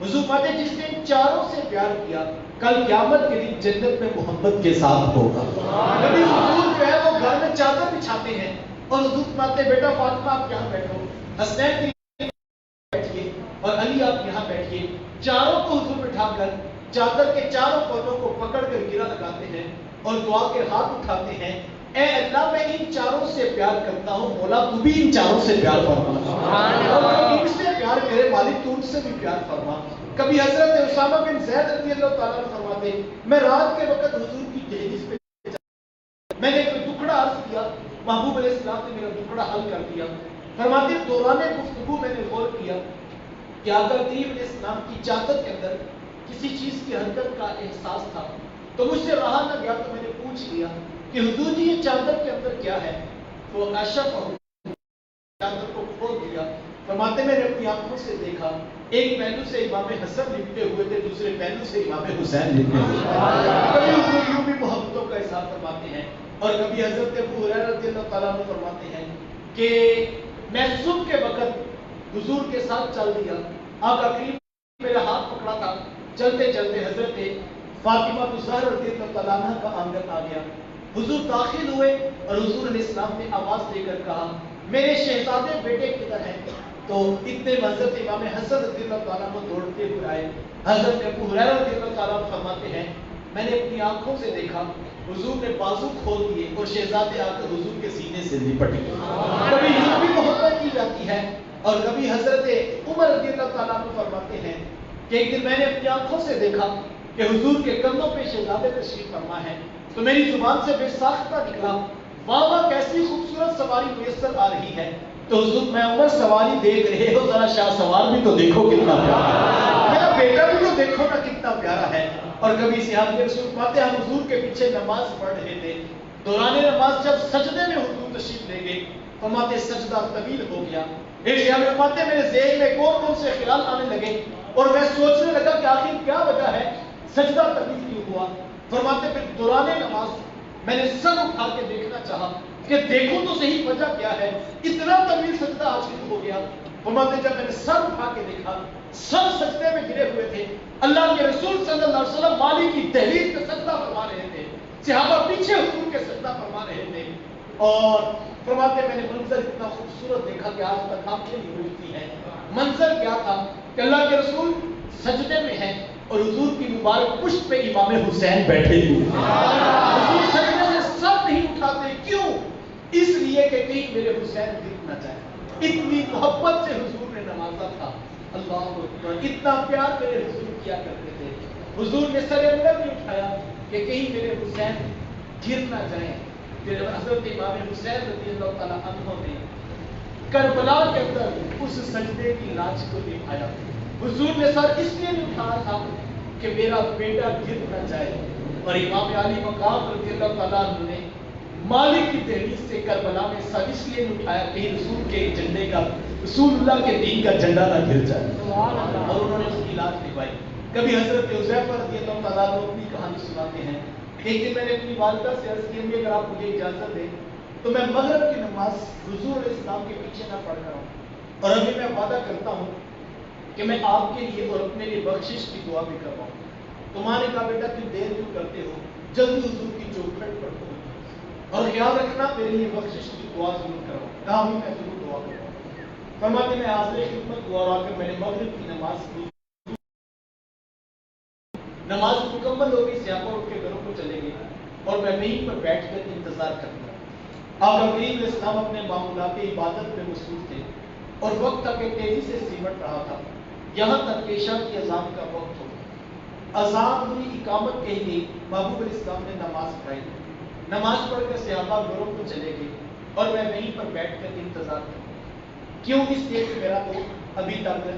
حضور فرماتے جس نے ان چاروں سے پیار کیا کل قیامت کے دن جنت میں محمد کے ساتھ ہوگا. کبھی حضور جو ہے وہ گھر میں چادر بچھاتے ہیں اور حضور فرماتے بیٹا فاطمہ آپ یہاں بیٹھو, حسنین بیٹھیے اور علی آپ یہاں بیٹھیے. چاروں کو حضور بٹھا کر چادر کے چاروں کونوں کو پکڑ کر گرا لگاتے ہیں اور دعا کے ہاتھ اٹھاتے ہیں, اے اللہ میں ان چاروں سے پیار کرتا ہوں, مولا تو بھی ان چاروں سے پیار فرما, اور جو ان سے پیار کرے مالک تو ان سے بھی پیار فرما. کبھی حضرت اسامہ بن زید رضی اللہ تعالیٰ عنہ فرماتے میں رات کے وقت حضور کی دہلیز پہ میں نے کوئی دکھڑا عرض کیا, محبوب علیہ السلام نے میرا دکھڑا حل کر دیا. فرماتے دوران گفتگو میں نے غور کیا کہ آقا کریم علیہ السلام کی چادر کے اندر کسی چیز کی حرکت کا احساس تھا, تو مجھ سے رہا نہ گیا تو میں نے پوچھ لیا کہ حضور جی یہ چادر کے اندر کیا ہے؟ تو کاشف اور چادر کو کھول دیا. فرماتے میں نے اپنی آنکھوں سے دیکھا ایک پہلو سے امام حسن لپٹے ہوئے تھے, دوسرے پہلو سے امام حسین لپٹے ہوئے تھے. کبھی حضور یوں بھی محبتوں کا اظہار فرماتے ہیں اور کبھی حضرت ابو ہریرہ رضی اللہ تعالیٰ عنہ فرماتے ہیں کہ میں صبح کے وقت حضور کے ساتھ چل دیا, آقا کریم میرا ہاتھ پکڑا تھا, چلتے چلتے حضرت فاطمہ الزہرا رضی اللہ تعالیٰ عنہ کا آنگن آ گیا. حضور داخل ہوئے اور حضور علیہ السلام نے آواز دے کر کہا میرے شہزادے بیٹے کدھر ہیں؟ تو اتنے حضرت امام حسن رضی اللہ تعالیٰ عنہ دوڑتے ہوئے آئے. حضرت ابو ہریرہ رضی اللہ تعالیٰ عنہ فرماتے ہیں میں نے اپنی آنکھوں سے دیکھا حضور نے بازو کھول دیے اور شہزادے آ کر حضور کے سینے سے لپٹ گئے. کبھی یوں بھی محبت کی جاتی ہے اور کبھی حضرت عمر رضی اللہ تعالیٰ عنہ فرماتے ہیں کہ ایک دن میں نے اپنی آنکھوں سے دیکھا کہ حضور کے کندھوں پہ شہزادے تشریف فرما ہے, تو میری زبان سے بے ساختہ نکلا واہ واہ کیسی خوبصورت سواری میسر آ رہی ہے. تو حضور میں عمر سواری دیکھ رہے ہو, ذرا شاہ سوار بھی تو دیکھو کتنا پیارا ہے, میرا بیٹا بھی تو دیکھو نا کتنا پیارا ہے. اور کبھی صحابہ رسول فرماتے ہم حضور کے پیچھے نماز پڑھ رہے تھے, دوران نماز جب سجدے میں حضور تشریف لے گئے فرماتے سجدہ طویل ہو گیا. ایک صحابی فرماتے میرے ذہن میں کون کون سے خیال آنے لگے اور میں سوچنے لگا کہ آخر کیا وجہ ہے سجدہ طویل کیوں ہوا. فرماتے پھر دوران نماز میں نے سر اٹھا کے دیکھنا چاہا کہ دیکھو تو صحیح وجہ کیا ہے, اتنا طویل سجدہ آج کیوں ہو گیا. فرماتے جب میں نے سر اٹھا کے دیکھا سب سجدے میں گرے ہوئے تھے, اللہ کے رسول صلی اللہ علیہ وسلم مالی کی دہلیز پہ سجدہ فرما رہے تھے, صحابہ پیچھے حضور کے سجدہ فرما رہے تھے. اور فرماتے میں نے منظر اتنا خوبصورت دیکھا کہ آج تک آنکھیں نہیں ملتی ہیں. منظر کیا تھا کہ اللہ کے رسول سجدے میں ہیں اور حضور کی مبارک پشت پہ امام حسین بیٹھے ہوئے ہیں. حضور سجدے سے سر نہیں اٹھاتے, کیوں؟ اس لیے کہ کہیں میرے حسین گر نہ جائے. اتنی محبت سے حضور نے نوازا تھا. اللہ اکبر, اتنا پیار میرے حضور کیا کرتے تھے. حضور نے سر اندر نہیں اٹھایا کہ کہیں میرے حسین گر نہ جائیں. پھر حضرت امام حسین رضی اللہ تعالیٰ عنہ نے کربلا کے اندر اس سجدے کی لاج کو دکھایا. حضور نے سر اس لیے نہیں اٹھایا تھا کہ میرا بیٹا گر نہ جائے, اور امام علی مقام رضی اللہ تعالیٰ عنہ نے مالک کی دہلیز سے کربلا میں سر اس لیے نہیں اٹھایا کہ رسول کے جھنڈے کا, رسول اللہ کے دین کا جھنڈا نہ گر جائے, اور انہوں نے اس کی لاج نبھائی. کبھی حضرت حذیفہ رضی اللہ تعالیٰ عنہ اپنی کہانی سناتے ہیں. ایک دن میں نے اپنی والدہ سے عرض کی اگر آپ مجھے اجازت دیں تو میں مغرب کی نماز حضور علیہ السلام کے پیچھے نہ پڑھ کر آؤں, اور ابھی میں وعدہ کرتا ہوں کہ میں آپ کے لیے اور اپنے لیے بخشش کی دعا بھی کرواؤں. تمہارے کہا بیٹا تم دیر کیوں کرتے ہو, جلدی حضور کی چوکھٹ پر پہنچو اور خیال رکھنا میرے لیے بخشش کی دعا ضرور کرواؤں. کہا بھی میں ضرور دعا کرواؤں. فرماتے میں حاضر خدمت ہوا اور آ کر میں نے مغرب کی نماز مکمل ہو گئی. صحابہ اٹھ کے گھروں کو چلے گئے اور میں وہیں پر بیٹھ کر انتظار کرتا. آقا کریم علیہ السلام اپنے معمولات عبادت میں مصروف تھے اور وقت تک تیزی سے سمٹ رہا تھا, یہاں تک کہ عشاء کی اذان کا وقت ہو. اذان ہوئی, اقامت کہی گئی, محبوب علیہ السلام نے نماز پڑھائی. نماز پڑھ کر صحابہ گھروں کو چلے گئے اور میں وہیں پر بیٹھ کر انتظار کرتا. کیوں؟ اس لیے کہ میرا تو ابھی تک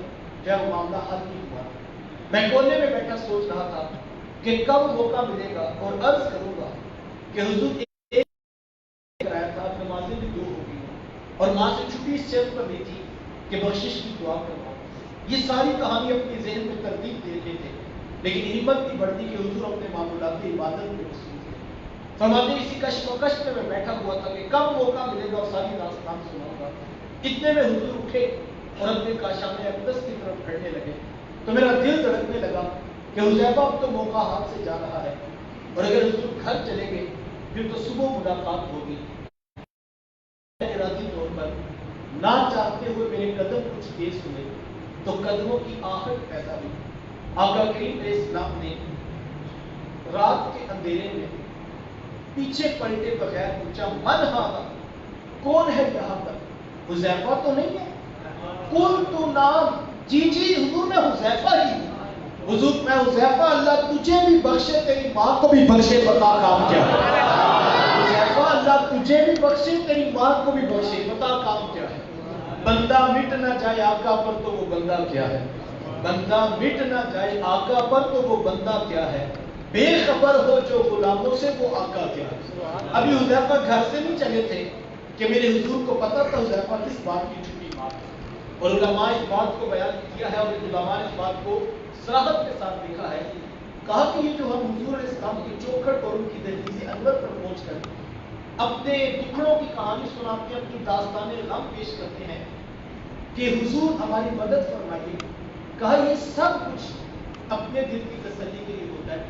جو وہ معاملہ حل نہیں ہوا. میں کونے میں بیٹھا سوچ رہا تھا کہ کب موقع ملے گا اور عرض کروں گا کہ حضور ایک کرایا تھا, نمازیں بھی دو ہو گئی اور ماں سے چھٹی اس چیز پر دی تھی کہ بخشش کی دعا کرواؤ. یہ ساری کہانی اپنی ذہن میں ترتیب دے رہے تھے, لیکن ہمت نہیں بڑھتی کہ حضور اپنے معمولات عبادت میں مصروف تھے. فرماتے اسی کشمکش میں بیٹھا ہوا تھا کہ کب موقع ملے گا اور ساری داستان سناؤں گا. اتنے میں حضور اٹھے اور اپنے کاشانِ اقدس کی طرف بڑھنے لگے. تو میرا دل دھڑکنے لگا کہ حذیفہ اب تو موقع ہاتھ سے جا رہا ہے، اور اگر حضور گھر چلے گئے پھر تو صبح ملاقات ہوگی۔ ارادی طور پر نہ چاہتے ہوئے میرے قدم کچھ تیز ہوئے تو قدموں کی آہٹ پیدا ہوئی۔ آقا کریم علیہ السلام نے رات کے اندھیرے میں پیچھے پلٹے بغیر پوچھا، من ہاں، کون ہے یہاں پر؟ حذیفہ تو نہیں ہے؟ کون تو نام؟ جی حضور میں حذیفہ ہی ہوں۔ حضور میں حذیفہ، اللہ تجھے بھی بخشے تیری ماں کو بھی بخشے، بتا کام کیا ہے؟ حذیفہ اللہ تجھے بھی بخشے تیری ماں کو بھی بخشے، بتا کام کیا ہے؟ بندہ مٹ نہ جائے آقا پر تو وہ بندہ کیا ہے؟ بندہ مٹ نہ جائے آقا پر تو وہ بندہ کیا ہے؟ بے خبر ہو جو غلاموں سے وہ آقا کیا ہے؟ ابھی حذیفہ گھر سے نہیں چلے تھے کہ میرے حضور کو پتا تھا حذیفہ کس بات کی چھٹی بات ہے، اور علماء اس بات کو بیان کیا ہے، اور علماء نے اس بات کو صراحت کے ساتھ لکھا ہے، کہا کہ یہ جو ہم حضور علیہ السلام کی چوکھٹ اور ان کی دہلیز انور پر پہنچ کر اپنے دکھڑوں کی کہانی سناتے ہیں، اپنی داستان غم پیش کرتے ہیں کہ حضور ہماری مدد فرمائیے، کہا یہ سب کچھ اپنے دل کی تسلی کے لیے ہوتا ہے،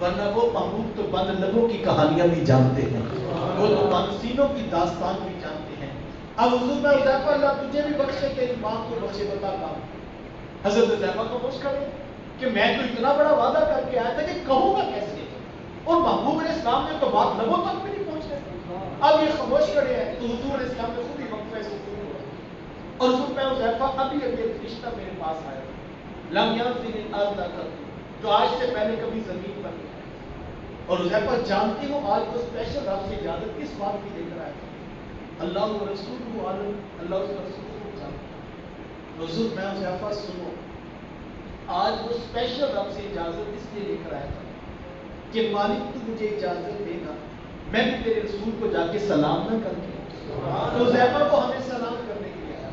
ورنہ وہ محبوب تو بند لبوں کی کہانیاں بھی جانتے ہیں، وہ تو بند سینوں کی داستان بھی جانتے ہیں۔ اب حضور میں حذیفہ اللہ تجھے بھی بخشے تیری ماں کو بخشے، بتا کام۔ حضرت حذیفہ کو خوش کرے کہ میں تو اتنا بڑا وعدہ کر کے آیا تھا کہ کہوں گا کیسے، اور محبوب علیہ السلام نے تو بات لبوں تک بھی نہیں پہنچ رہے، اب یہ خاموش کھڑے ہیں تو حضور علیہ السلام نے خود ہی وقفہ سکون ہوا، اور حضور میں حذیفہ ابھی ایک فرشتہ میرے پاس آیا، لم ينزل الارض قط، جو آج سے پہلے کبھی زمین پر نہیں آیا، اور حذیفہ جانتے ہو آج وہ اسپیشل رب سے اجازت کس بات کی لے کر آیا تھا، اللہ و رسول عالم، اللہ اس کا رسول کو جانتا۔ حضور میں حذیفہ سنو، آج وہ اسپیشل رب سے اجازت اس لیے لے کر آیا تھا کہ مالک تو مجھے اجازت دے گا میں بھی تیرے رسول کو جا کے سلام نہ کر کے، تو حذیفہ کو ہمیں سلام کرنے کے لیے آیا۔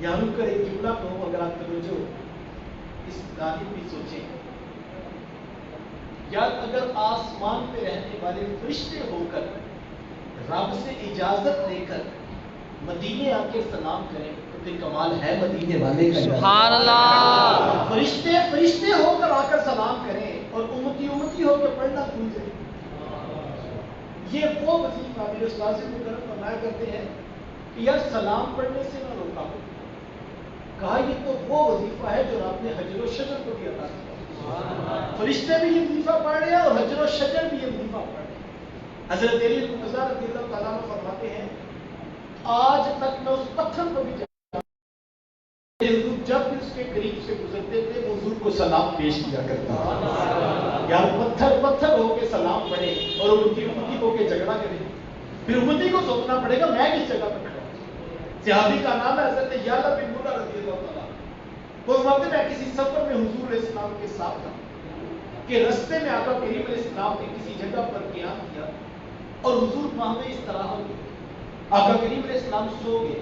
یہاں رک کر ایک جملہ کہوں، اگر آپ توجہ اس جانب بھی سوچیں، یا اگر آسمان پہ رہنے والے فرشتے ہو کر رب سے اجازت لے کر مدینے آ کے سلام کریں تو پھر کمال ہے مدینے والے کا۔ سبحان اللہ۔ فرشتے ہو کر آ کر سلام کریں اور امتی ہو کے پڑھنا بھول جائیں، یہ وہ وظیفہ میرے استاد مکرم فرمایا کرتے ہیں کہ یار سلام پڑھنے سے نہ روکا ہو، کہا یہ تو وہ وظیفہ ہے جو آپ نے حجر و شجر کو بھی عطا کیا، فرشتے بھی یہ وظیفہ پڑھ رہے ہیں اور حجر و شجر بھی یہ وظیفہ پڑھ رہے ہیں۔ حضرت علی المرتضیٰ رضی اللہ تعالیٰ عنہ فرماتے ہیں آج تک میں اس پتھر کو بھی حضور جب بھی اس کے قریب سے گزرتے تھے وہ حضور کو سلام پیش کیا کرتا تھا، یار پتھر ہو کے سلام پڑھے اور امتی ہو کے جھگڑا کرے، پھر امتی کو سوچنا پڑے گا میں کس جگہ پر کھڑا ہوں۔ صحابی کا نام ہے حضرت یعلا بن مرہ رضی اللہ تعالیٰ، وہ وقت میں کسی سفر میں حضور علیہ السلام کے ساتھ تھا کہ رستے میں آقا کریم علیہ السلام نے کسی جگہ پر قیام کیا اور حضور وہاں میں اس طرح ہو گئے، آقا کریم علیہ السلام سو گئے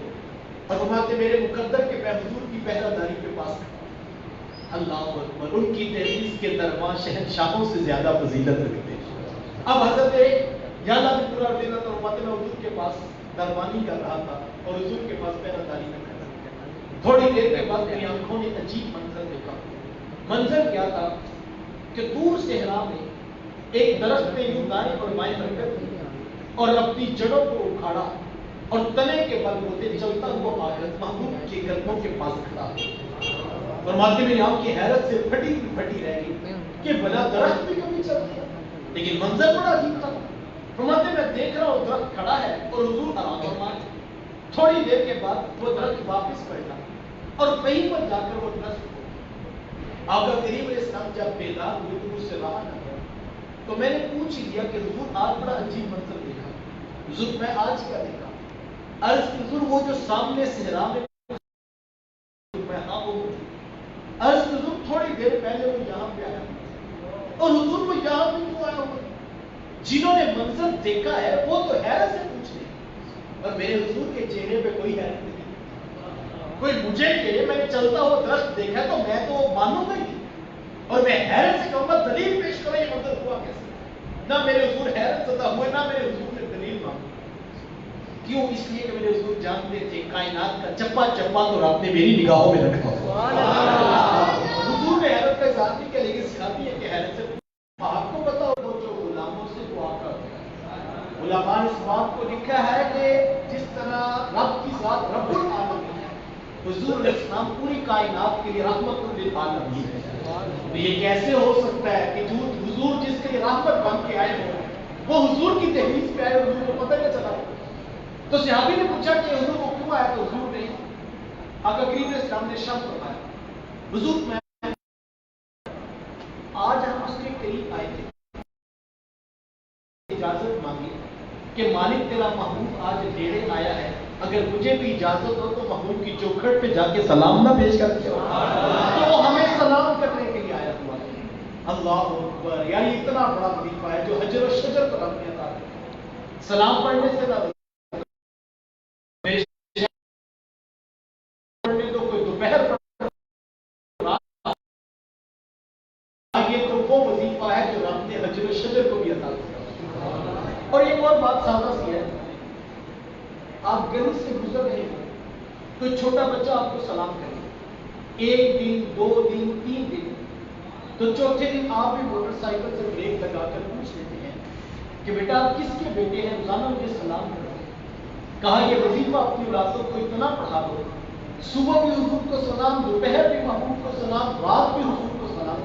اور فرماتے میرے مقدر کے میں حضور کی پہرہ داری کے پاس کھڑا، اللہ اکبر، ان کی دہلیز کے دربان شہنشاہوں سے زیادہ فضیلت رکھتے ہیں۔ اب حضرت یعلا بن مرہ رضی اللہ تعالیٰ میں حضور کے پاس دربانی کر رہا تھا اور حضور کے پاس پہرہ داری میں کھڑا، تھوڑی دیر کے بعد میری آنکھوں نے عجیب منظر دیکھا۔ منظر کیا تھا کہ دور صحرا میں ایک درخت نے یوں دائیں اور بائیں حرکت کی اور اپنی جڑوں کو اکھاڑا اور تنے کے بل بوتے چلتا ہوا حضرت محبوب کے قدموں کے پاس کھڑا، فرماتے میری آنکھ کی حیرت سے پھٹی رہ گئی کہ بلا درخت بھی کبھی چلتی ہے، لیکن منظر بڑا عجیب تھا۔ فرماتے میں دیکھ رہا ہوں درخت کھڑا ہے اور حضور آرام فرما رہے، تھوڑی دیر کے بعد وہ درخت واپس پلٹا اور کہیں پر جا کر وہ درخت ہو، آقا کریم علیہ السلام جب بیدار ہوئے تو مجھ سے رہا نہ گیا، تو میں نے پوچھ ہی لیا کہ حضور آج بڑا عجیب منظر دیکھا، حضور میں آج کیا دیکھا؟ عرض کی حضور وہ جو سامنے صحرا میں میں ہاں وہ عرض کی حضور تھوڑی دیر پہلے وہ یہاں پہ آیا اور حضور وہ یہاں پہ کیوں آیا ہوا؟ جنہوں نے منظر دیکھا ہے وہ تو حیرت سے پوچھ رہے اور میرے حضور کے چہرے پہ کوئی حیرت نہیں، کوئی مجھے کہے میں نے چلتا ہوا درخت دیکھا تو میں تو مانوں گا ہی، اور میں حیرت سے کہوں گا دلیل پیش کرو یہ منظر ہوا کیسے؟ نہ میرے حضور حیرت زدہ ہوئے نہ میرے حضور نے دلیل مانگی، کیوں؟ اس لیے کہ میرے حضور جانتے تھے کائنات کا چپا چپا تو رب نے میری نگاہوں میں رکھا۔ علماء نے اس بات کو لکھا ہے کہ جس طرح رب کی ذات رب العالمین ہے، حضور علیہ السلام پوری کائنات کے لیے رحمت للعالمین ہے۔ تو یہ کیسے ہو سکتا ہے کہ حضور جس کے لیے رحمت بن کے آئے ہو، وہ حضور کی دہلیز پہ آئے، حضور کو پتہ نہ چلا؟ تو صحابی نے پوچھا کہ حضور وہ کیوں آیا؟ تو حضور نے آقا کریم علیہ السلام نے شرط فرمایا، حضور میں آج ہم اس کے قریب آئے تھے، اجازت مانگی کہ مالک تیرا محبوب آج ڈیرے آیا ہے، اگر مجھے بھی اجازت ہو تو محبوب کی چوکھٹ پہ جا کے سلام نہ پیش کرتے ہو؟ تو وہ ہمیں سلام کرنے کے لیے آیا ہوا ہے۔ اللہ اکبر! یعنی اتنا بڑا وظیفہ ہے جو حجر و شجر پر رب نے عطا کیا۔ سلام پڑھنے سے نہ پڑھنے تو کوئی دوپہر یہ تو وہ وظیفہ ہے جو رب نے حجر و شجر کو بھی عطا کیا۔ اور ایک اور بات سادہ سی ہے، آپ گلی سے گزر رہے ہیں، کوئی چھوٹا بچہ آپ کو سلام کرے، ایک دن، 2 دن، 3 دن، تو چوتھے دن آپ بھی موٹر سائیکل سے بریک لگا کر پوچھ لیتے ہیں کہ بیٹا آپ کس کے بیٹے ہیں، روزانہ مجھے سلام کرو۔ کہا یہ وظیفہ اپنی اولادوں کو اتنا پڑھا دو، صبح بھی حضور کو سلام، دوپہر بھی محبوب کو سلام، رات بھی حضور کو سلام،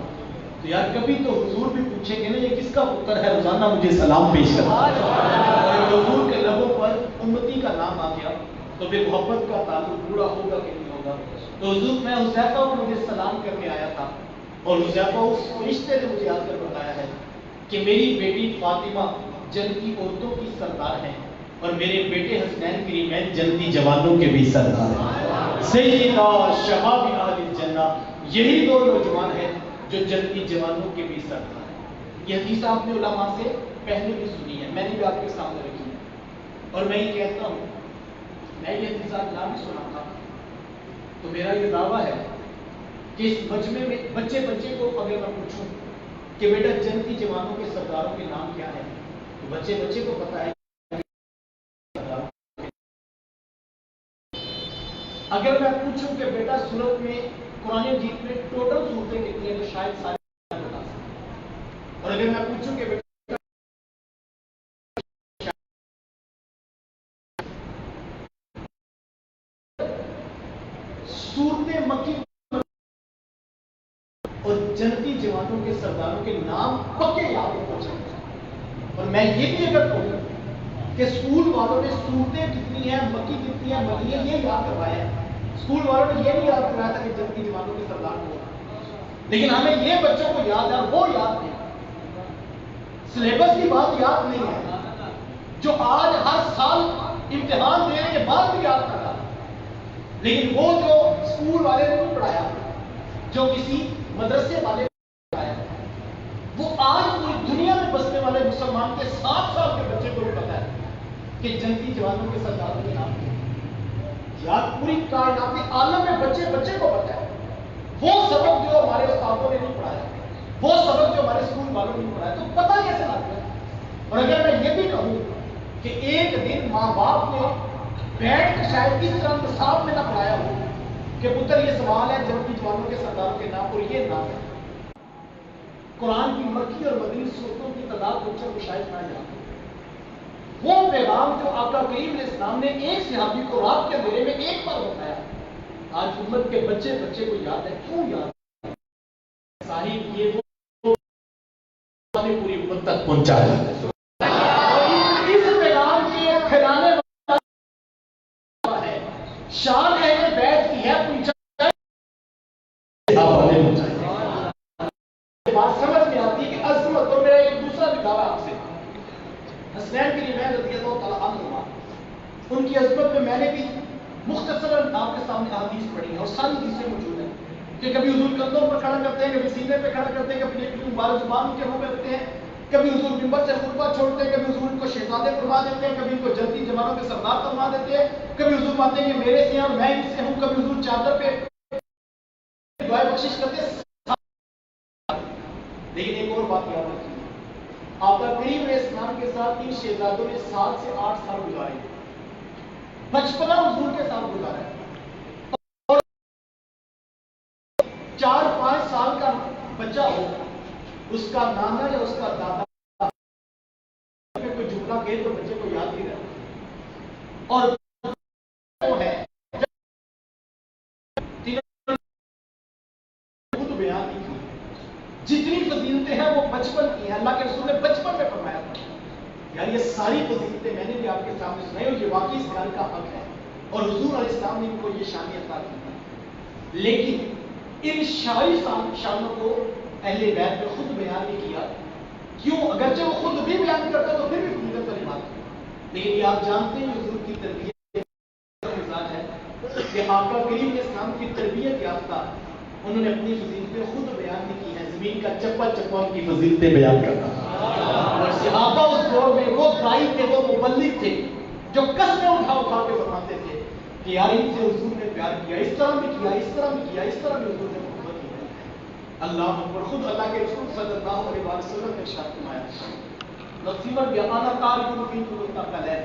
تو یار کبھی تو حضور بھی پوچھیں گے نا یہ کس کا پتر ہے روزانہ مجھے سلام پیش کرتا ہے۔ اور حضور کے لبوں پر امتی کا نام آ گیا تو پھر محبت کا تعلق پورا ہوگا کہ نہیں ہوگا؟ تو حضور میں حذیفہ کو مجھے سلام کرنے آیا تھا، اور حذیفہ اس فرشتے نے مجھے آ کر بتایا ہے کہ میری بیٹی فاطمہ جنتی عورتوں کی سردار ہیں، اور میرے بیٹے حسنین کریمین جنتی جوانوں کے بھی سردار ہیں۔ سیدنا شباب اہل الجنہ، یہی 2 نوجوان ہیں جو جنتی جوانوں کے بھی سردار ہیں۔ یہ حدیث آپ نے علماء سے پہلے بھی سنی ہے، میں نے بھی آپ کے سامنے رکھی ہے، اور میں یہ کہتا ہوں میں یہ حدیث آج نہ بھی سنا تھا تو میرا یہ دعویٰ ہے کہ اس مجمع میں بچے کو اگر میں پوچھوں کہ بیٹا جنتی جوانوں کے سرداروں کے نام کیا ہے، تو بچے کو پتا ہے۔ اگر میں پوچھوں کہ بیٹا سورت میں قرآن مجید میں ٹوٹل صورتیں کتنی ہیں، تو شاید سارے بتا سکتے۔ اور اگر میں پوچھوں کہ بیٹا صورتیں مکی اور جنتی جوانوں کے سرداروں کے نام پکے یاد ہو جائیں، اور میں یہ بھی اگر کہوں کہ اسکول والوں نے صورتیں کتنی ہیں، مکی کتنی ہیں، مدنی یہ یاد کروایا ہے، اسکول والوں نے یہ نہیں یاد کرایا تھا کہ جنتی جوانوں کے سردار کو، لیکن ہمیں یہ بچوں کو یاد ہے، وہ یاد نہیں، سلیبس کی بات یاد نہیں ہے، جو آج ہر سال امتحان دینے کے بعد بھی یاد کر رہا، لیکن وہ جو اسکول والے نے نہیں پڑھایا، جو کسی مدرسے والے نے پڑھایا، وہ آج پوری دنیا میں بسنے والے مسلمان کے 7 سال کے بچے کو بھی پتا ہے کہ جنتی جوانوں کے سرداروں کے نام کیا ہے۔ یاد پوری کائنات عالم میں بچے کو پتا ہے، وہ سبق جو ہمارے استادوں نے نہیں پڑھایا، وہ سبق جو ہمارے اسکول والوں نے نہیں پڑھایا، تو پتہ کیسے لگتا ہے؟ اور اگر میں یہ بھی کہوں کہ ایک دن ماں باپ نے بیٹھ کے شاید اس طرح انتصاب میں نہ پڑھایا ہو کہ پتر یہ سوال ہے جنتی جوانوں کے سرداروں کے نام، اور یہ نام ہے، قرآن کی مکی اور مدنی صورتوں کی تعداد بچوں کو شاید نہ یاد ہو۔ وہ پیغام جو آقا کریم علیہ السلام نے ایک صحابی کو رات کے اندھیرے میں ایک بار بتایا، آج امت کے بچے کو یاد ہے، کیوں یاد ہے؟ صاحب یہ وہ پوری امت تک پہنچا ہے، اس پیغام کے پھیلانے والا ہے، شان اہل بیت کی ہے، بات سمجھ میں آتی ہے کہ عظمت، اور میرا ایک دوسرا بھی دعویٰ آپ سے، حسنین کریمین رضی اللہ تعالیٰ عنہ، ان کی عظمت میں میں نے بھی مختصراً آپ کے سامنے احادیث پڑھی ہیں، اور ساری حدیثیں موجود ہیں کہ کبھی حضور کندھوں پر کھڑا کرتے ہیں، کبھی سینے پہ کھڑا کرتے ہیں، کبھی ایک مبارک زبان ان کے منہ میں رکھتے ہیں، کبھی حضور منبر سے خطبہ چھوڑتے ہیں، کبھی حضور ان کو شہزادے فرما دیتے ہیں، کبھی ان کو جنتی جوانوں کے سردار فرما دیتے ہیں، کبھی حضور مانتے ہیں کہ میرے سے ہیں اور میں ان سے ہوں، کبھی حضور چادر پہ دعا بخشش کرتے ہیں۔ لیکن ایک اور بات یاد رکھیے، آقا کریم علیہ السلام کے ساتھ ان شہزادوں نے 7 سے 8 سال گزارے، بچپنا حضور کے ساتھ گزارا ہے، اور 4-5 سال کا بچہ ہو، اس کا نانا یا اس کا دادا کوئی جملہ کہے تو بچے کو اور وہ ہے خود بیان نہیں کی. جتنی فضیلتیں ہیں وہ بچپن کی ہیں. اللہ کے رسول نے بچپن میں فرمایا تھا یار یہ ساری فضیلتیں میں نے بھی آپ کے سامنے سنائی اور یہ واقعی اس بیان کا حق ہے اور حضور علیہ السلام نے ان کو یہ شان عطا کی تھی. لیکن ان ساری شانوں کو اہل بیت نے خود بیان نہیں کیا. کیوں؟ اگرچہ وہ خود بھی بیان کرتا تو پھر بھی فضیلت والی بات ہے. لیکن یہ آپ جانتے ہیں حضور کی تربیت مزاج ہے کہ آقا کریم علیہ السلام کی تربیت یافتہ انہوں نے اپنی فضیلتیں خود بیان نہیں کی ہیں. زمین کا چپا چپا ان کی فضیلتیں بیان کرتا. اور صحابہ اس دور میں وہ داعی تھے، وہ مبلغ تھے جو قسمیں اٹھا اٹھا کے فرماتے تھے کہ یار ان سے حضور نے پیار کیا، اس طرح بھی کیا، اس طرح بھی کیا، اس طرح بھی حضور نے محبت کی. اللہ اکبر. خود اللہ کے رسول صلی اللہ علیہ وسلم نے ارشاد فرمایا نصیبت بھی آنا تارک الدین کا ہے.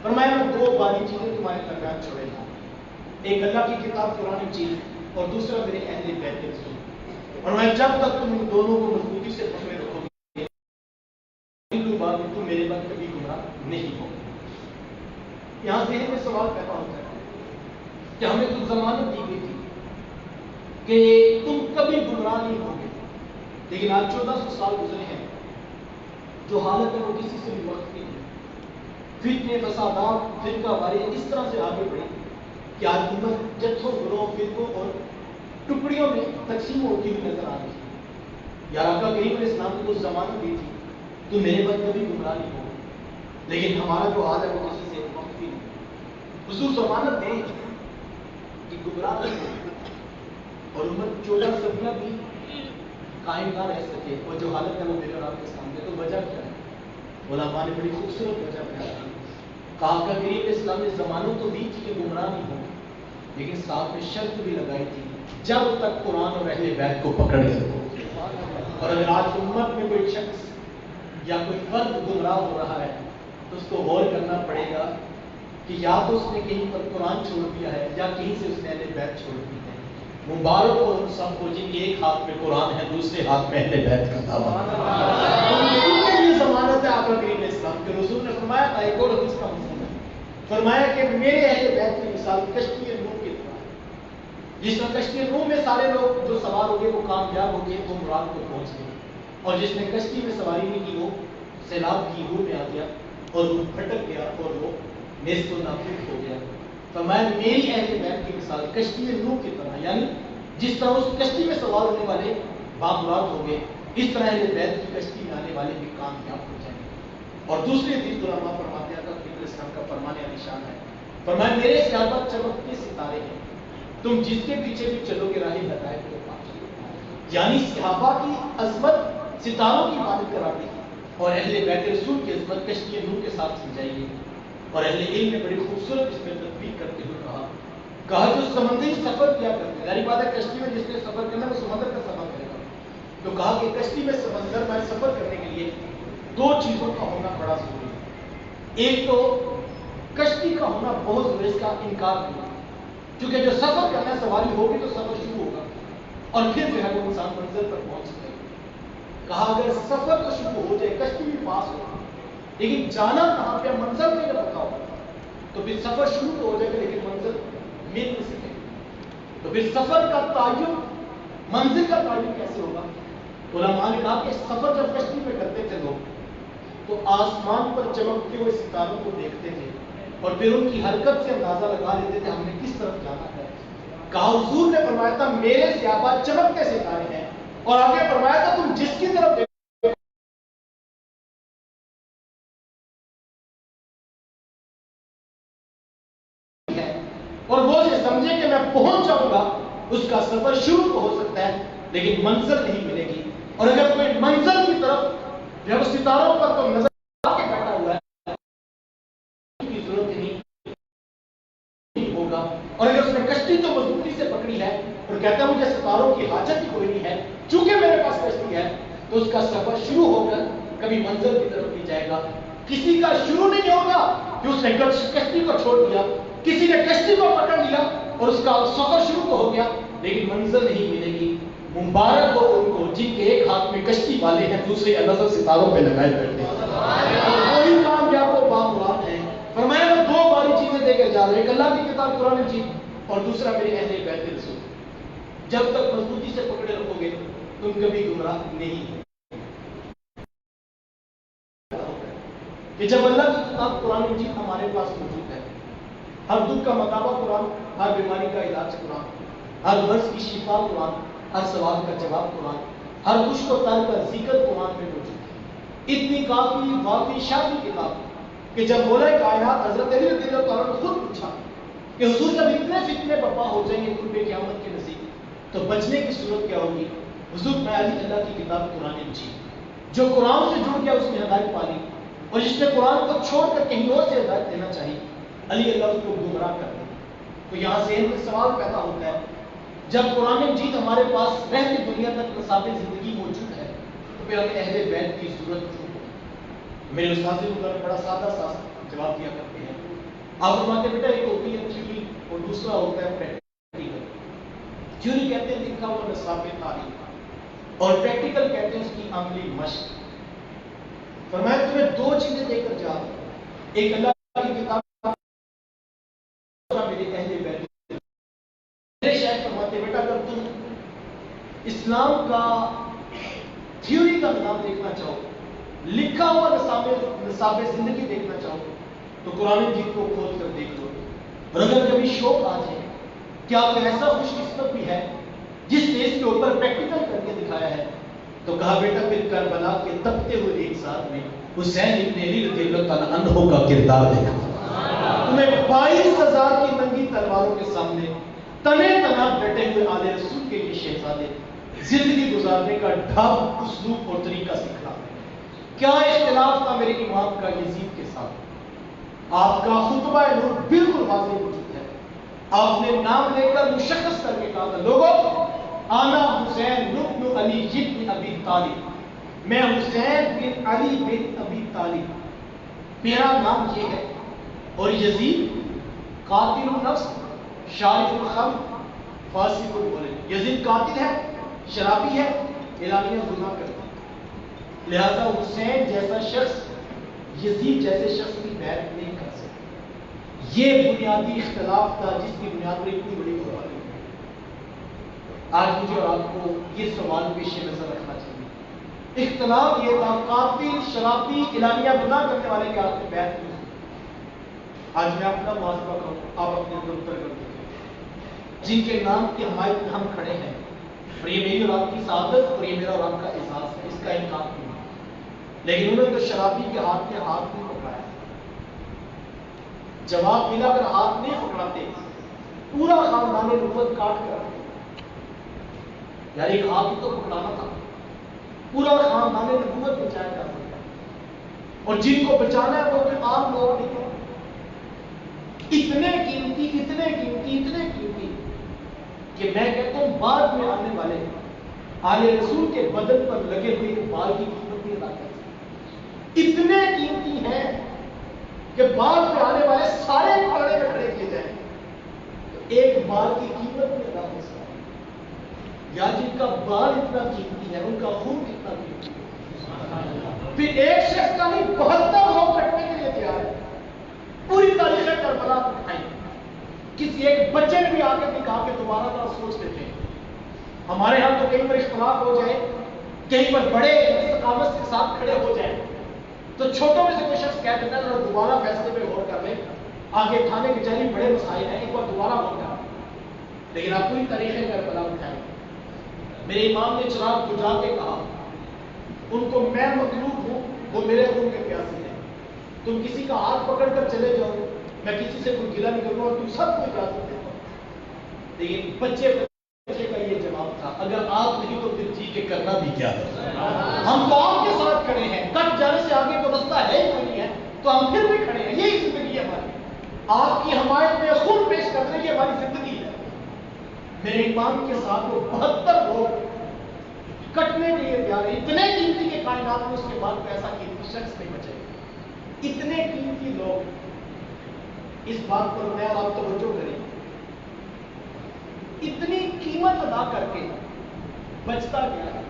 فرمایا میں دو باری چیزیں تمہارے درمیان چھوڑے گا، ایک اللہ کی کتاب قرآن مجید اور دوسرا میرے اہل بیت رسول. اور میں جب تک تم ان دونوں کو مضبوطی سے پکڑے رکھو گے تم میرے بعد کبھی گمراہ نہیں ہو. یہاں ذہن میں سوال پیدا ہوتا ہے کہ ہمیں کچھ ضمانت دی گئی تھی کہ تم کبھی گمراہ نہیں ہوگے، لیکن آج 1400 سال گزرے ہیں، جو حالت ہے وہ کسی سے بھی وقت نہیں ہے. فتنے، فسادات، فرقہ واریت اس طرح سے آگے بڑھی کہ آج امت جتھوں، گروہوں، فرقوں اور ٹکڑیوں میں تقسیم ہوتی ہوئی نظر آ رہی ہے. یا آقا کریم علیہ السلام نے کچھ ضمانت دی تھی تو میرے بعد کبھی گمراہ نہیں ہوگا، لیکن ہمارا جو حال ہے وہ کسی سے وقت بھی نہیں. حضور ضمانت دیں کہ گمراہ نہیں ہوگی اور امت 14 صدیاں بھی قائم نہ رہ سکے، اور جو حالت ہے وہ میرے اور آپ کے سامنے. تو وجہ کیا ہے؟ علماء نے بڑی خوبصورت وجہ بیان کی. کہا کہ کریم علیہ السلام نے ضمانت تو دی تھی کہ گمراہ نہیں ہوں، لیکن ساتھ میں شرط بھی لگائی تھی جب تک قرآن اور اہل بیت کو پکڑ سکو. اور اگر آج امت میں کوئی شخص یا کوئی فرد گمراہ ہو رہا ہے تو اس کو غور کرنا پڑے گا کہ یا تو اس نے کہیں پر قرآن چھوڑ دیا ہے یا کہیں سے اس نے اہل بیت چھوڑ دی ہے. مبارک ہو ان سب کو جن کے ایک ہاتھ میں قرآن ہے، دوسرے ہاتھ میں اہل بیت کا دعویٰ. یہ ضمانت ہے آقا کریم علیہ السلام کے. رسول نے فرمایا تھا، ایک اور حدیث کا مفہوم ہے، فرمایا کہ میرے اہل بیت کی مثال کشتی نوح کی طرح ہے. جس طرح کشتی نوح میں سارے لوگ جو سوار ہو گئے وہ کامیاب ہو گئے، وہ مراد کو پہنچ گئے، اور جس نے کشتی میں سواری نہیں کی وہ سیلاب کی روح میں آ گیا اور وہ پھٹک گیا اور وہ نیست و نابود ہو گیا. فرمایا میری اہل بیت کی مثال کشتی نوح کی طرح، یعنی جس طرح اس کشتی میں سوار ہونے والے بامراد ہو گئے، اس طرح اہل بیت کی کشتی میں آنے والے بھی کامیاب ہو جائیں گے. اور دوسری حدیث علماء فرماتے ہیں کہ نبی اسلام کا فرمان نشان ہے. فرمایا میرے صحابہ چمکتے ستارے ہیں، تم جس کے پیچھے بھی چلو گے راہ ہدایت کو پاؤ گے. یعنی صحابہ کی عظمت ستاروں کی عبادت کراتی ہے اور اہل بیت رسول کی عظمت کشتی نوح کے ساتھ سمجھائی گئی. اور اہل علم نے بڑی خوبصورت اس میں تطبیق کرتے ہوئے کہا جو سمندری سفر کیا کرتے ہیں، یعنی بات ہے کشتی میں جس نے سفر کرنا ہے وہ سمندر کا سفر کرے گا، تو کہا کہ کشتی میں سمندر میں سفر کرنے کے لیے دو چیزوں کا ہونا بڑا ضروری ہے. ایک تو کشتی کا ہونا بہت ضروری، اس کا انکار نہیں، کیونکہ جو سفر کرنا ہے سواری ہوگی تو سفر شروع ہوگا اور پھر جو ہے وہ انسان منزل پر پہنچ سکے. کہا اگر سفر تو شروع ہو جائے، کشتی بھی پاس ہو، لیکن جانا کہاں پہ منزل میں جب رکھا ہوگا تو پھر سفر شروع تو ہو جائے گا لیکن منزل مل نہیں سکے. تو پھر سفر کا تعین، منزل کا تعین کیسے ہوگا؟ علماء نے کہا کہ سفر جب کشتی پہ کرتے تھے لوگ تو آسمان پر چمکتے ہوئے ستاروں کو دیکھتے تھے اور پھر ان کی حرکت سے اندازہ لگا لیتے تھے ہم نے کس طرف جانا ہے. کہا حضور نے فرمایا تھا میرے صحابہ چمکتے ستارے ہیں، اور آگے فرمایا تھا تم جس کی طرف اور وہ یہ سمجھے کہ میں پہنچ جاؤں گا، اس کا سفر شروع تو ہو سکتا ہے لیکن منزل نہیں ملے گی. اور اگر کوئی منزل کی طرف جب ستاروں پر تو نظر آ کے بیٹھا ہوا ہے کی ضرورت نہیں ہوگا، اور اگر اس نے کشتی تو مضبوطی سے پکڑی ہے اور کہتا ہے مجھے ستاروں کی حاجت ہی کوئی نہیں ہے چونکہ میرے پاس کشتی ہے، تو اس کا سفر شروع ہو کر کبھی منزل کی طرف نہیں جائے گا. کسی کا شروع نہیں ہوگا کہ اس نے کشتی کو چھوڑ دیا، کسی نے کشتی کو پکڑ لیا اور اس کا سفر شروع تو ہو گیا لیکن منزل نہیں ملے گی. مبارک ہو ان کو جن کے ایک ہاتھ میں کشتی والے ہیں، دوسرے نظر ستاروں پہ لگائے بیٹھے ہیں، وہی کامیاب و بامراد ہیں. فرمایا وہ دو باری چیزیں لے کر جا رہے ہیں، ایک اللہ کی کتاب قرآن مجید اور دوسرا میرے اہل بیت رسول۔ جب تک مضبوطی سے پکڑے رکھو گے تم کبھی گمراہ نہیں ہو۔ کہ جب اللہ کی کتاب قرآن مجید ہمارے پاس موجود ہے، ہر دکھ کا مداوع قرآن، ہر بیماری کا علاج قرآن، ہر مرض کی شفا قرآن، ہر سوال کا جواب قرآن، ہر خشک و تر کا ذکر قرآن میں موجود ہے۔ اتنی کافی واقعی شافی کتاب کہ جب مولا کائنات حضرت علی رضی اللہ تعالیٰ نے خود پوچھا کہ حضور جب اتنے فتنے برپا ہو جائیں گے قرب قیامت کے نزدیک تو بچنے کی صورت کیا ہوگی؟ حضور میں علی اللہ کی کتاب قرآن مجید، جو قرآن سے جڑ گیا اس نے ہدایت پالی، اور جس نے قرآن کو چھوڑ کر کہیں اور سے ہدایت دینا چاہیے علی اللہ اس کو گمراہ کر دے۔ تو یہاں ذہن میں سوال پیدا ہوتا ہے، جب قرآن مجید ہمارے پاس رہتی دنیا تک نصاب زندگی موجود ہے تو پھر ہمیں اہل بیت کی ضرورت کیوں ہے؟ میرے استاد نے بڑا سادہ سا جواب دیا کرتے ہیں، آپ فرماتے بیٹا ایک ہوتی ہے تھیوری اور دوسرا ہوتا ہے پریکٹیکل۔ تھیوری کہتے ہیں لکھا ہوا نصاب تعلیم، اور پریکٹیکل کہتے ہیں اس کی عملی مشق۔ فرمایا تمہیں دو چیزیں دے کر جا، ایک اللہ کی کتاب میرے اہل بیت۔ میرے شیخ فرماتے بیٹا اگر تم اسلام کا تھیوری کا نظام دیکھنا چاہو، لکھا ہوا نصاب زندگی دیکھنا چاہو تو قرآن مجید کو کھول کر دیکھ لو، اور اگر کبھی شوق آ جائے کہ آپ ایسا خوش قسمت بھی ہے جس نے اس کے اوپر پریکٹیکل کر کے دکھایا ہے تو کہا بیٹا پھر کربلا کے تپتے ہوئے ایک ساتھ میں حسین ابن علی رضی اللہ تعالیٰ عنہ کا کردار دیکھا۔ تمہیں 22,000 کی ننگی تلواروں کے سامنے تنے تنا ڈٹے ہوئے آل رسول کے یہ شہزادے زندگی گزارنے کا ڈھب، اسلوب اور طریقہ سکھا۔ کیا اختلاف تھا میرے امام کا یزید کے ساتھ؟ آپ کا خطبہ نور بالکل واضح موجود ہے، آپ نے نام لے کر مشخص کر کے کہا تھا لوگوں آنا حسین بن علی بن ابی طالب، میں حسین بن علی بن ابی طالب، میرا نام یہ ہے، اور یزید قاتل النفس شارب الخمر فاسق الولد، یزید قاتل ہے، شرابی ہے، اعلانیہ گناہ کرتا ہے، لہذا حسین جیسا شخص یزید جیسے شخص کی بیعت نہیں کر سکتا۔ یہ بنیادی اختلاف تھا جس کی بنیاد پر اتنی بڑی قربانی ہوئی۔ آج مجھے اور آپ کو یہ سوال پیش نظر رکھنا چاہیے، اختلاف یہ تھا قاتل، شرابی، اعلانیہ گناہ کرنے والے کے آپ کی بیعت نہیں۔ آج میں اپنا محاسبہ کروں، آپ اپنے اندر اتر کر دیکھیں، جن کے نام کی حمایت میں ہم کھڑے ہیں، اور یہ میری اور آپ کی سعادت اور یہ میرا اور آپ کا اعزاز ہے، اس کا انکار نہیں، لیکن انہوں نے تو شرابی کے ہاتھ میں ہاتھ نہیں پکڑایا۔ جواب ملا کر ہاتھ نہیں پکڑاتے، پورا خاندان نبوت کاٹ کر، یار ایک ہاتھ ہی تو پکڑانا تھا، پورا خاندان نبوت بچایا جا سکتا ہے، اور جن کو بچانا ہے وہ پھر عام لوگ نہیں، اتنے قیمتی اتنے قیمتی اتنے قیمتی کہ میں کہتا ہوں بعد میں آنے والے آل رسول کے بدن پر لگے ہوئے بال کی قیمت نہیں ادا کر سکتے، اتنے قیمتی ہیں کہ بعد میں آنے والے سارے پکڑے میں کھڑے کیے جائیں تو ایک بال کی قیمت نہیں ادا ہو سکتی۔ یا جن کا بال اتنا قیمتی ہے ان کا خون کتنا قیمتی ہے، پھر ایک شخص کا نہیں 72 لوگ کٹنے کے لیے تیار ہے، پوری تاریخ کربلا دکھائی، کسی ایک بچے نے بھی آگے نہیں کہا کہ دوبارہ ذرا سوچ لیتے ہیں۔ ہمارے ہاں تو کہیں پر اختلاف ہو جائے، کہیں پر بڑے ثقافت کے ساتھ کھڑے ہو جائیں تو چھوٹوں میں سے کوئی شخص کہہ دیتا ہے ذرا دوبارہ فیصلے پہ غور کر لیں، آگے کھانے کے چاہیے بڑے مسائل ہیں، ایک بار دوبارہ غور کر، لیکن آپ پوری تاریخ کربلا اٹھائیں۔ میرے امام نے چراغ بجھا کے کہا ان کو میں مطلوب ہوں، وہ میرے خون کے پیاسے ہیں، تم کسی کا ہاتھ پکڑ کر چلے جاؤ، میں کسی سے کوئی گلہ نہیں کروں اور تم سب کو اجازت دیتا ہوں، لیکن بچے کا یہ جواب تھا اگر آپ نہیں تو پھر جی کے کرنا بھی کیا ہے، ہم تو آپ کے ساتھ کھڑے ہیں، کٹ جانے سے آگے تو رستہ ہے ہی نہیں ہے تو ہم پھر بھی کھڑے ہیں، یہی زندگی ہے ہماری، آپ کی حمایت میں خون پیش کرنے کی ہماری زندگی ہے۔ میرے امام کے ساتھ وہ 72 لوگ کٹنے کے لیے تیار ہیں، اتنے قیمتی کے کائنات میں اس کے بعد ایسا قیمتی شخص نہیں بچے، اتنے قیمتی لوگ، اس بات پر میں اور آپ توجہ کریں، اتنی قیمت ادا کر کے بچتا گیا ہے،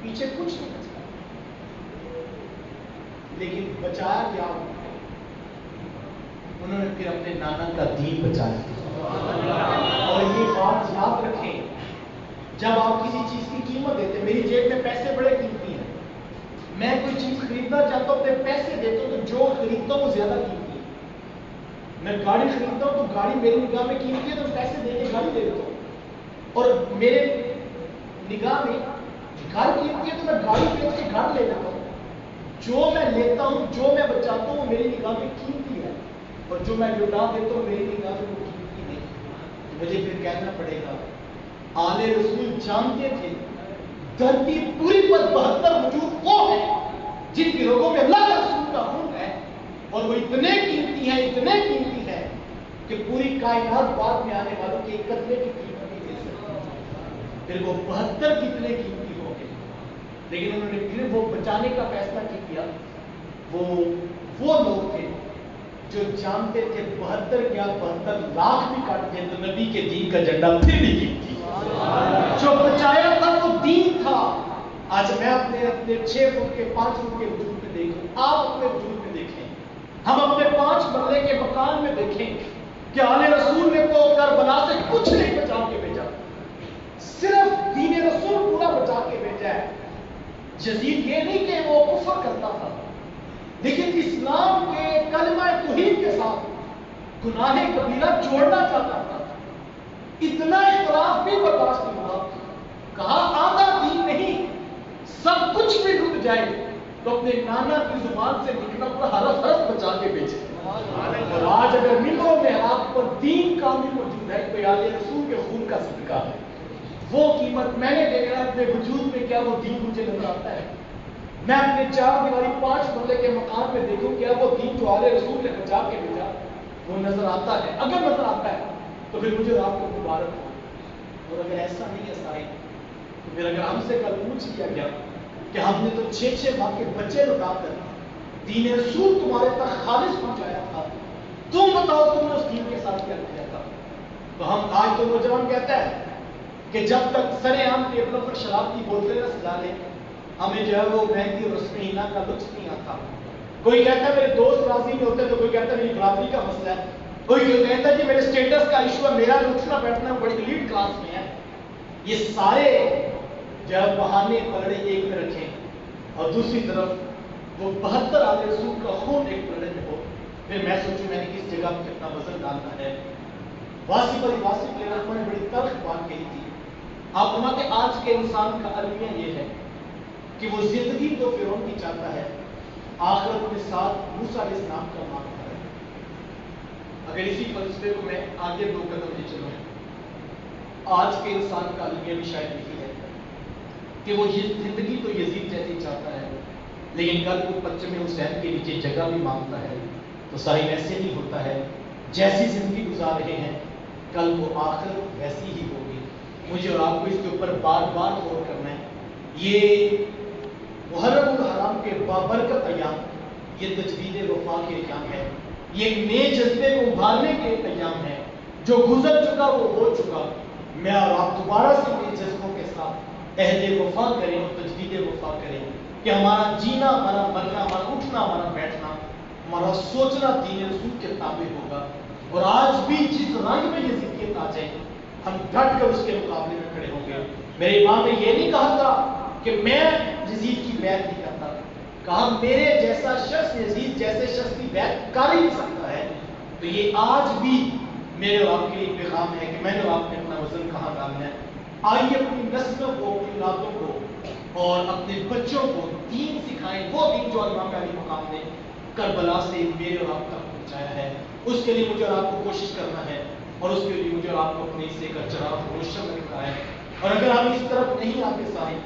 پیچھے کچھ نہیں بچتا، لیکن بچایا گیا انہوں نے پھر اپنے نانا کا دین بچا لیا۔ اور یہ بات یاد رکھیں، جب آپ کسی چیز کی قیمت دیتے، میری جیب میں پیسے بڑے قیمتی ہیں، میں کوئی چیز خریدنا چاہتا ہوں، اپنے پیسے دیتا ہوں تو جو خریدتا ہوں وہ زیادہ قیمتی ہے۔ میں گاڑی خریدتا ہوں تو گاڑی میری نگاہ میں قیمتی ہے تو پیسے دے کے گاڑی لے لیتا ہوں، اور میرے نگاہ میں گھر قیمتی ہے تو میں گاڑی بیچ کے گھر لے لیتا ہوں۔ جو میں لیتا ہوں، جو میں بچاتا ہوں، وہ میری نگاہ میں قیمتی ہے، اور جو میں لٹا دیتا ہوں میری نگاہ میں وہ قیمتی نہیں۔ مجھے پھر کہنا پڑے گا، آل رسول جانتے تھے دھرتی پوری پر 72 وجود وہ ہے جن کی رگوں میں اللہ کے رسول کا خون ہے، اور وہ اتنے قیمتی ہیں کہ پوری کائنات بعد میں آنے والوں کے ایک قطرے کی قیمت نہیں دے سکتی، پھر وہ 72 کتنے قیمتی ہو گئے۔ لیکن انہوں نے پھر وہ بچانے کا فیصلہ کیا۔ وہ لوگ تھے جو جانتے تھے 72 کیا 72 لاکھ بھی کاٹ دیں تو نبی کے دین کا جھنڈا پھر بھی قیمتی، جو بچایا تھا وہ دین تھا۔ آج میں اپنے 6 فٹ کے 5 فٹ کے وجود میں دیکھوں، آپ اپنے وجود میں دیکھیں، ہم اپنے 5 مرلے کے مکان میں دیکھیں کہ آل رسول نے تو کربلا سے کچھ نہیں بچا کے بھیجا، صرف دین رسول پورا بچا کے بھیجا ہے۔ یزید یہ نہیں کہ وہ کفر کرتا تھا، لیکن اسلام کے کلمہ توحید کے ساتھ گناہ کبیرہ جوڑنا چاہتا تھا، اتنا اختلاف بھی برداشت نہیں ہوا، کہا آدھا دین نہیں، سب کچھ بھی ڈوب جائے تو اپنے نانا کی زبان سے نکلا پر حرف حرف بچا کے بیچے۔ اور آج اگر ممبروں میں آپ پر دین کامل موجود ہے تو آل رسول کے خون کا صدقہ ہے، وہ قیمت میں نے دیکھا اپنے وجود میں، کیا وہ دین مجھے نظر آتا ہے؟ میں اپنے 4 دیواری 5 مرلے کے مکان میں دیکھوں، کیا وہ دین جو آل رسول نے بچا کے بھیجا وہ نظر آتا ہے؟ اگر نظر آتا ہے تو پھر مجھے آپ کو مبارک ہو، اور اگر ایسا نہیں ہے سائن تو پھر اگر ہم سے کل پوچھ لیا گیا کہ ہم نے تو 6 ماہ کے بچے لٹا کر دین رسول تمہارے تک خالص پہنچایا تھا، تم بتاؤ تم نے اس دین کے ساتھ کیا کیا تھا؟ تو ہم آج تو نوجوان کہتا ہے کہ جب تک سرے عام ٹیبلوں پر شراب کی بوتلیں نہ سجا لیں ہمیں جو ہے وہ مہندی اور رسم حنا کا لطف نہیں آتا۔ کوئی کہتا ہے میرے دوست راضی نہیں ہوتے، تو کوئی کہتا ہے میری برادری کا مسئلہ ہے، کوئی کہتا ہے کہ میرے اسٹیٹس کا ایشو ہے، میرا اٹھنا بیٹھنا بڑی ایلیٹ کلاس میں ہے۔ یہ سارے جب بہانے پلڑے ایک میں رکھیں اور دوسری طرف وہ 72 آل رسول کا خون ایک پلڑے میں ہو، پھر میں سوچوں میں نے کس جگہ پہ کتنا وزن ڈالنا ہے۔ واصف علی واصف کے رحمہ نے بڑی تلخ بات کہی تھی، آپ فرماتے آج کے انسان کا المیہ یہ ہے کہ وہ زندگی تو فرعون کی چاہتا ہے، آخرت میں ساتھ موسیٰ علیہ السلام کا مانگتا ہے۔ اگر اسی فلسفے کو میں آگے 2 قدم لے چلوں، آج کے انسان کا المیہ بھی شاید یہی ہے کہ وہ یہ زندگی تو یزید جیسی چاہتا ہے، لیکن کل وہ پچم حسین کے نیچے جگہ بھی مانگتا ہے، تو صاحب ایسے نہیں ہوتا ہے، جیسی زندگی گزار رہے ہیں کل وہ آخرت ویسی ہی ہوگی۔ مجھے اور آپ کو اس کے اوپر بار بار غور کرنا ہے۔ یہ محرم الحرام کے بابرکت ایام، یہ تجدید وفا کے ایام ہے، یہ نئے جذبے کو ابھارنے کے ایام ہے، جو گزر چکا وہ ہو چکا۔ میں اور آپ دوبارہ سے نئے جذبوں کے ساتھ عہد وفا کریں اور تجدید وفا کریں کہ ہمارا جینا، ہمارا مرنا، ہمارا اٹھنا، ہمارا بیٹھنا، ہمارا سوچنا دین رسول کے تابع ہوگا۔ اور آج بھی جس رنگ میں یہ ذکیت آ جائے ہم ڈٹ کر اس کے مقابلے میں کھڑے ہوں گے۔ میرے امام نے یہ نہیں کہا تھا کہ میں یزید کی بیعت نہیں کرتا، کہا میرے جیسا شخص یزید جیسے شخص کی بیعت کر ہی نہیں سکتا ہے۔ تو یہ آج بھی میرے اور آپ کے لیے پیغام ہے کہ میں نے آپ نے اپنا وزن کہاں ڈالنا ہے۔ آئیے اپنی نسلوں کو، اپنی اولادوں کو اور اپنے بچوں کو دین سکھائیں، وہ دین جو امام علی مقام نے کربلا سے میرے اور آپ تک پہنچایا ہے۔ اس کے لیے مجھے اور آپ کو کوشش کرنا ہے، اور اس کے لیے مجھے اور آپ کو اپنے حصے کا چراغ روشن رکھنا ہے۔ اور اگر ہم اس طرف نہیں آتے سائیں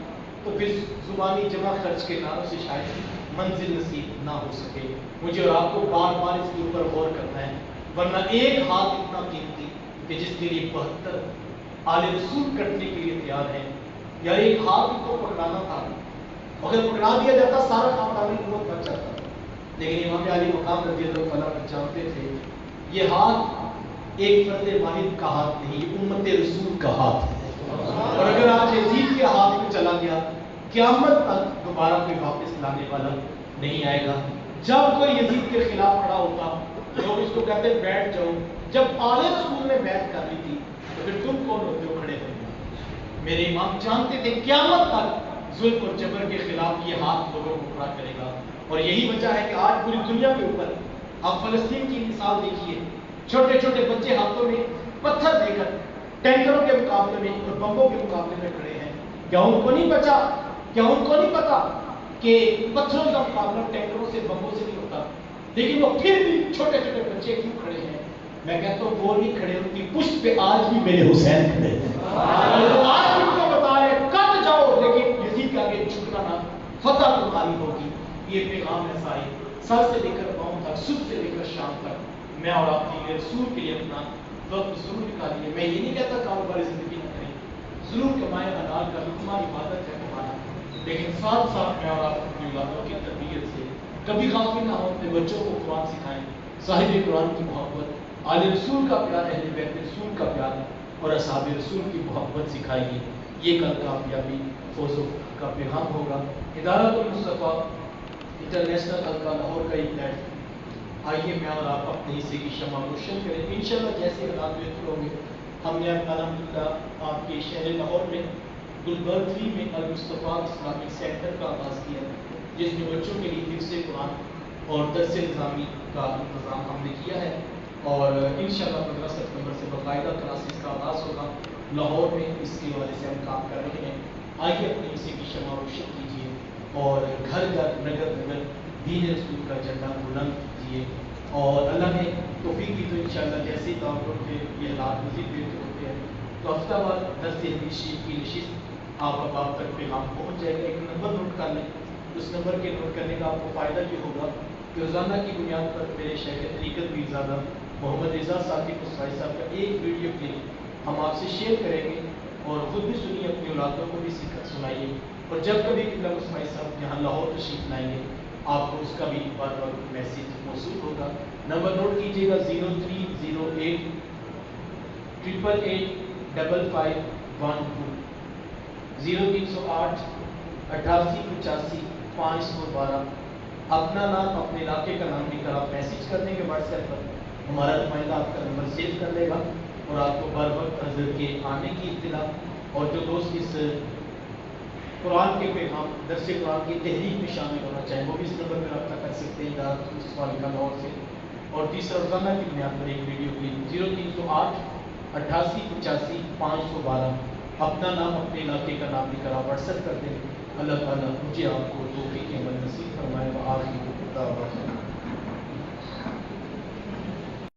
تو پھر زبانی جمع خرچ کے نعروں سے شاید منزل نصیب نہ ہو سکے۔ مجھے اور آپ کو بار بار اس کے اوپر غور کرنا ہے، ورنہ ایک ہاتھ اتنا قیمتی کہ جس کے لیے 72 آل رسول کٹنے کے لیے تیار ہیں، یا ایک ہاتھ کو پکڑانا تھا، اگر پکڑا دیا جاتا سارا خاندانی بہت بچ جاتا۔ لیکن امام علی مقام رضی اللہ عنہ جانتے تھے یہ ہاتھ ایک فرد واحد کا ہاتھ نہیں، یہ امت رسول کا ہاتھ ہے، اور اگر آج یزید کے ہاتھ میں چلا گیا قیامت تک دوبارہ کوئی واپس لانے والا نہیں آئے گا۔ جب کوئی یزید کے خلاف کھڑا ہوتا لوگ اس کو کہتے ہیں بیٹھ جاؤ. جب آل رسول نے بیعت کر لی تھی تو پھر تم کون ہوتے ہو کھڑے ہونے؟ میرے امام جانتے تھے قیامت تک ظلم اور جبر کے خلاف یہ ہاتھ لوگوں کو کھڑا کرے گا. اور یہی وجہ ہے کہ آج پوری دنیا کے اوپر آپ فلسطین کی مثال دیکھیے. چھوٹے چھوٹے بچے ہاتھوں میں پتھر دے کر ٹینکروں کے مقابلے میں اور بمبوں کے مقابلے میں کھڑے ہیں. کیا ان کو نہیں بچا؟ کیا ان کو نہیں پتا کہ پتھروں کا مقابلہ ٹینکروں سے بمبوں سے نہیں ہوتا؟ لیکن وہ پھر بھی چھوٹے چھوٹے بچے کیوں کھڑے ہیں؟ میں کہتا ہوں وہ نہیں کھڑے، ان کی پشت پہ آج بھی میرے حسین کھڑے ہیں. آج ان کو بتا رہے کٹ جاؤ، لیکن یزید کے آگے جھکنا نہ، فتح تمہاری ہوگی. یہ پیغام ایسا ہے سر سے لے کر پاؤں تک، صبح سے لے کر شام تک. میں اور آپ کے لیے رسول کے لیے اپنا وقت ضرور نکالیے. میں یہ نہیں کہتا کاروباری زندگی نہ کریں، ضرور کمائیں، حلال کا لقمہ عبادت ہے کمانا، لیکن ساتھ ساتھ میں اور آپ اپنی اولادوں کی تربیت سے کبھی غافل نہ ہوں. اپنے بچوں کو قرآن سکھائیں، صاحب قرآن کی محبت، آل رسول کا پیار، اہل بیت رسول کا پیار اور اصحاب رسول کی محبت سکھائیے. یہ کل کامیابی فوز و کا پیغام ہوگا. ادارہ المصطفیٰ انٹرنیشنل حلقہ لاہور کا ایک پلیٹ. آئیے میں اور آپ اپنے حصے کی شمع روشن کریں. انشاءاللہ جیسے حالات بہتر ہوں گے، ہم نے الحمدللہ آپ کے شہر لاہور میں گلبرگ 3 میں المصطفیٰ اسلامک سینٹر کا آغاز کیا، جس میں بچوں کے لیے حفظ قرآن اور درس نظامی کا انتظام ہم نے کیا ہے. اور انشاءاللہ 15 ستمبر سے باقاعدہ کلاسز کا آغاز ہوگا لاہور میں. اس کے حوالے سے ہم کام کر رہے ہیں. آئیے اپنے حصے کی شمع روشن کیجیے اور گھر گھر نگر نگر دین رسول کا جھنڈا بلند کیجیے. اور اللہ نے توفیق دی تو انشاءاللہ جیسے ہی تعاون کے یہ حالات مزید بہتر ہوتے ہیں تو ہفتہ بعد درس حدیث شریف کی نشست آپ تک پیغام پہنچ جائے گا. ایک نمبر نوٹ کر لیں. اس نمبر کے نوٹ کرنے کا آپ کو فائدہ یہ ہوگا کہ روزانہ کی بنیاد پر میرے شیخ طریقت پیرزادہ محمد رضا ثاقب مصطفی صاحب کا ایک ویڈیو کلپ ہم آپ سے شیئر کریں گے اور خود بھی سنیے، اپنی اولادوں کو بھی سنائیے. اور جب کبھی قبلہ مصطفی صاحب یہاں لاہور تشریف لائیں گے آپ کو اس کا بھی بار بار میسیج موصول ہوگا. نمبر نوٹ کیجیے گا 0308 888 5512 0308 88 512. اپنا نام، اپنے علاقے کا نام لکھ کر آپ میسیج کر دیں گے واٹس ایپ پر. ہمارا نمائندہ آپ کا نمبر سیو کر لے گا اور آپ کو بر وقت حضرت کے آنے کی اطلاع. اور جو دوست اس قرآن کے پیغام درس قرآن کی تحریک میں شامل ہونا چاہیں وہ بھی اس نمبر پر رابطہ کر سکتے ہیں ادارہ المصطفیٰ لاہور سے. اور تیسرا روزانہ کی بنیاد پر ایک ویڈیو کلپ 0308 88 85 512. اپنا نام، اپنے علاقے کا نام لکھ کر آپ واٹس ایپ کر دیں. اللہ تعالیٰ مجھے آپ کو توفیق